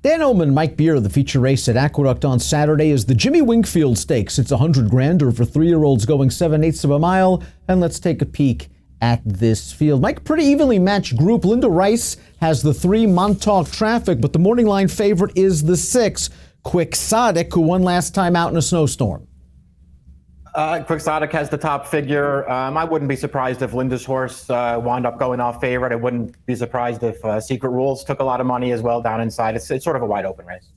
Dan Illman, Mike Beer, the feature race at Aqueduct on Saturday is the Jimmy Winkfield Stakes. It's $100,000 for 3-year-olds going 7/8 of a mile. And let's take a peek at this field. Mike, pretty evenly matched group. Linda Rice has the 3 Montauk Traffic, but the morning line favorite is the 6 Quixotic, who won last time out in a snowstorm. Quixotic has the top figure. I wouldn't be surprised if Linda's horse wound up going off favorite. I wouldn't be surprised if Secret Rules took a lot of money as well down inside. It's sort of a wide open race.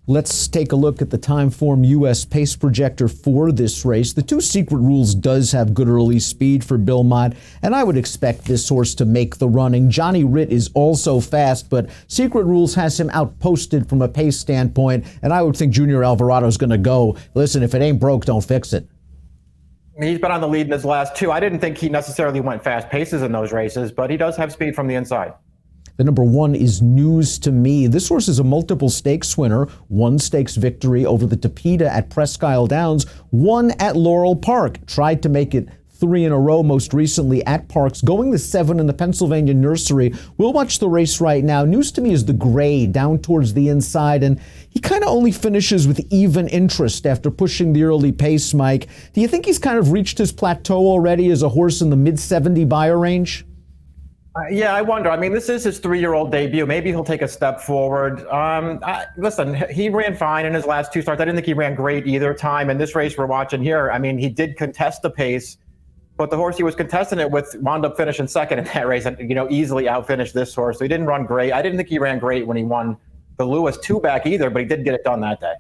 Let's take a look at the Timeform U.S. pace projector for this race. The 2 Secret Rules does have good early speed for Bill Mott, and I would expect this horse to make the running. Johnny Ritt is also fast, but Secret Rules has him outposted from a pace standpoint, and I would think Junior Alvarado's going to go. Listen, if it ain't broke, don't fix it. He's been on the lead in his last 2. I didn't think he necessarily went fast paces in those races, but he does have speed from the inside. The number 1 is News to Me. This horse is a multiple stakes winner. 1 stakes victory over the Tapeta at Presque Isle Downs, 1 at Laurel Park. Tried to make it 3 in a row most recently at Parks, going to 7 in the Pennsylvania Nursery. We'll watch the race right now. News to Me is the gray down towards the inside, and he kind of only finishes with even interest after pushing the early pace, Mike. Do you think he's kind of reached his plateau already as a horse in the mid-70 buyer range? Yeah, I wonder. I mean, this is his 3-year-old debut. Maybe he'll take a step forward. Listen, he ran fine in his last 2 starts. I didn't think he ran great either time. In this race we're watching here, I mean, he did contest the pace, but the horse he was contesting it with wound up finishing second in that race and, easily outfinished this horse. So he didn't run great. I didn't think he ran great when he won the Lewis 2-back either, but he did get it done that day.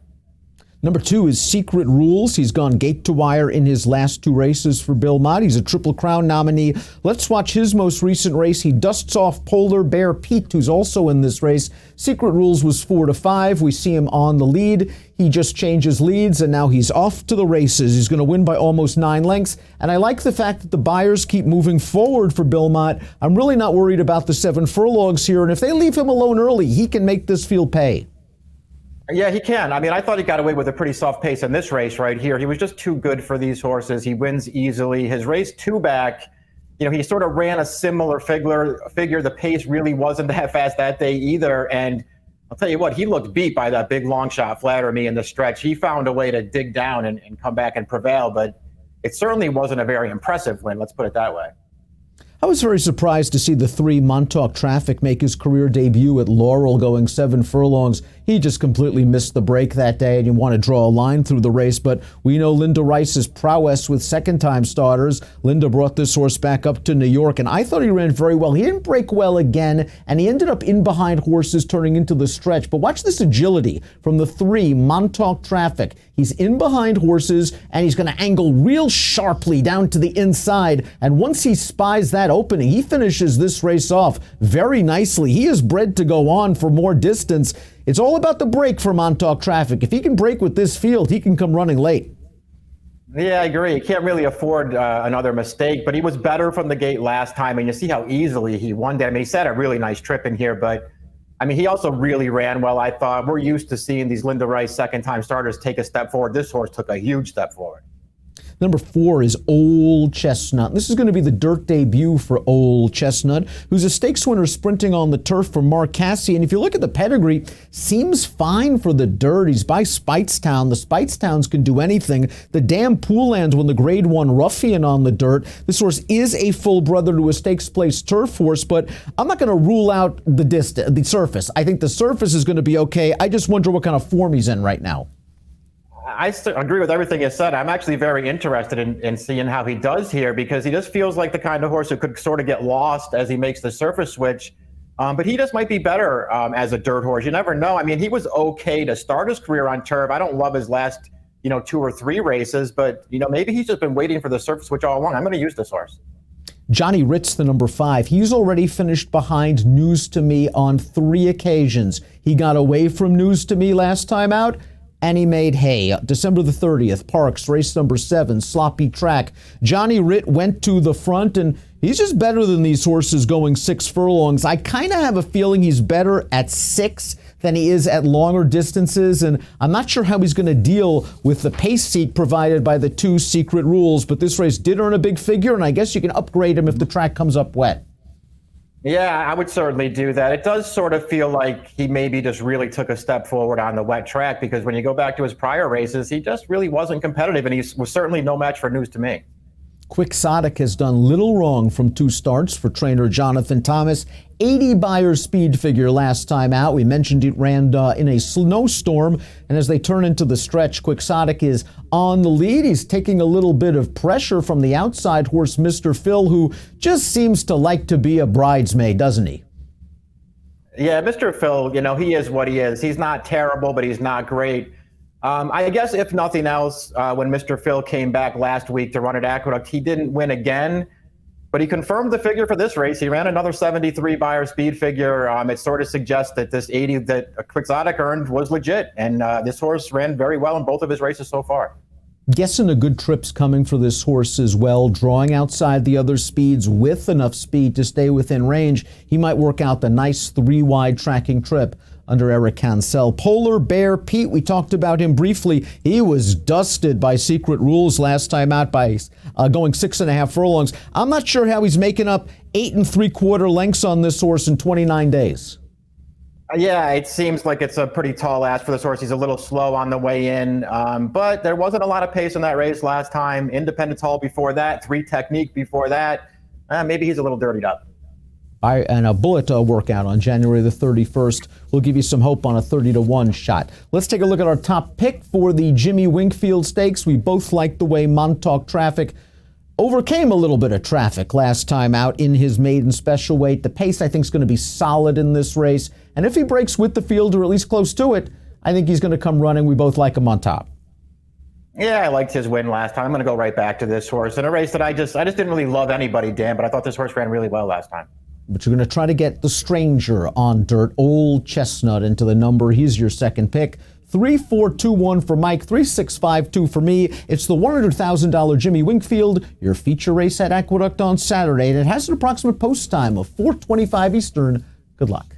Number 2 is Secret Rules. He's gone gate to wire in his last 2 races for Bill Mott. He's a Triple Crown nominee. Let's watch his most recent race. He dusts off Polar Bear Pete, who's also in this race. Secret Rules was 4-5. We see him on the lead. He just changes leads, and now he's off to the races. He's going to win by almost 9 lengths. And I like the fact that the buyers keep moving forward for Bill Mott. I'm really not worried about the 7 furlongs here. And if they leave him alone early, he can make this field pay. Yeah, he can. I mean, I thought he got away with a pretty soft pace in this race right here. He was just too good for these horses. He wins easily. His race 2-back, he sort of ran a similar figure. The pace really wasn't that fast that day either. And I'll tell you what, he looked beat by that big long shot Flatter Me in the stretch. He found a way to dig down and come back and prevail, but it certainly wasn't a very impressive win. Let's put it that way. I was very surprised to see the 3 Montauk Traffic make his career debut at Laurel going 7 furlongs. He just completely missed the break that day, and you want to draw a line through the race. But we know Linda Rice's prowess with second-time starters. Linda brought this horse back up to New York, and I thought he ran very well. He didn't break well again, and he ended up in behind horses turning into the stretch. But watch this agility from the 3 Montauk Traffic. He's in behind horses, and he's going to angle real sharply down to the inside. And once he spies that opening, he finishes this race off very nicely. He is bred to go on for more distance. It's all about the break for Montauk Traffic. If he can break with this field, he can come running late. Yeah, I agree. He can't really afford another mistake, but he was better from the gate last time, and you see how easily he won that. I mean, he's had a really nice trip in here, but I mean, he also really ran well, I thought. We're used to seeing these Linda Rice second-time starters take a step forward. This horse took a huge step forward. Number 4 is Old Chestnut. This is going to be the dirt debut for Old Chestnut, who's a stakes winner sprinting on the turf for Mark Cassey. And if you look at the pedigree, seems fine for the dirt. He's by Speightstown. The Speightstowns can do anything. The Damn Poollands won the Grade 1 Ruffian on the dirt. This horse is a full brother to a stakes place turf horse, but I'm not going to rule out the surface. I think the surface is going to be okay. I just wonder what kind of form he's in right now. I agree with everything you said. I'm actually very interested in seeing how he does here, because he just feels like the kind of horse who could sort of get lost as he makes the surface switch. But he just might be better as a dirt horse. You never know. I mean, he was okay to start his career on turf. I don't love his last, 2 or 3 races, but, maybe he's just been waiting for the surface switch all along. I'm going to use this horse. Johnny Ritt's the number 5. He's already finished behind News to Me on 3 occasions. He got away from News to Me last time out, and he made hay. December the 30th, Parks, race number 7, sloppy track. Johnny Ritt went to the front, and he's just better than these horses going 6 furlongs. I kind of have a feeling he's better at 6 than he is at longer distances, and I'm not sure how he's going to deal with the pace seat provided by the 2 Secret Rules, but this race did earn a big figure, and I guess you can upgrade him if the track comes up wet. Yeah, I would certainly do that. It does sort of feel like he maybe just really took a step forward on the wet track, because when you go back to his prior races, he just really wasn't competitive, and he was certainly no match for News to Me. Quixotic has done little wrong from 2 starts for trainer Jonathan Thomas. 80 Beyer speed figure last time out. We mentioned it ran in a snowstorm, and as they turn into the stretch, Quixotic is on the lead. He's taking a little bit of pressure from the outside horse, Mr. Phil, who just seems to like to be a bridesmaid, doesn't he? Yeah, Mr. Phil, he is what he is. He's not terrible, but he's not great. I guess if nothing else, when Mr. Phil came back last week to run at Aqueduct, he didn't win again, but he confirmed the figure for this race. He ran another 73 Beyer speed figure. It sort of suggests that this 80 that Quixotic earned was legit, and this horse ran very well in both of his races so far. Guessing a good trip's coming for this horse as well, drawing outside the other speeds with enough speed to stay within range. He might work out the nice 3-wide tracking trip under Eric Cancel. Polar Bear Pete, we talked about him briefly. He was dusted by Secret Rules last time out by going 6.5 furlongs. I'm not sure how he's making up 8 3/4 lengths on this horse in 29 days. Yeah, it seems like it's a pretty tall ask for this horse. He's a little slow on the way in, but there wasn't a lot of pace in that race last time. Independence Hall before that, 3 Technique before that. Maybe he's a little dirtied up. And a bullet workout on January the 31st will give you some hope on a 30-1 shot. Let's take a look at our top pick for the Jimmy Winkfield Stakes. We both like the way Montauk Traffic overcame a little bit of traffic last time out in his maiden special weight. The pace, I think, is going to be solid in this race. And if he breaks with the field, or at least close to it, I think he's going to come running. We both like him on top. Yeah, I liked his win last time. I'm going to go right back to this horse in a race that I just didn't really love anybody, Dan, but I thought this horse ran really well last time. But you're going to try to get the stranger on dirt, Old Chestnut, into the number. He's your second pick. 3-4-2-1 for Mike, 3-6-5-2 for me. It's the $100,000 Jimmy Winkfield, your feature race at Aqueduct on Saturday, and it has an approximate post time of 4:25 Eastern. Good luck.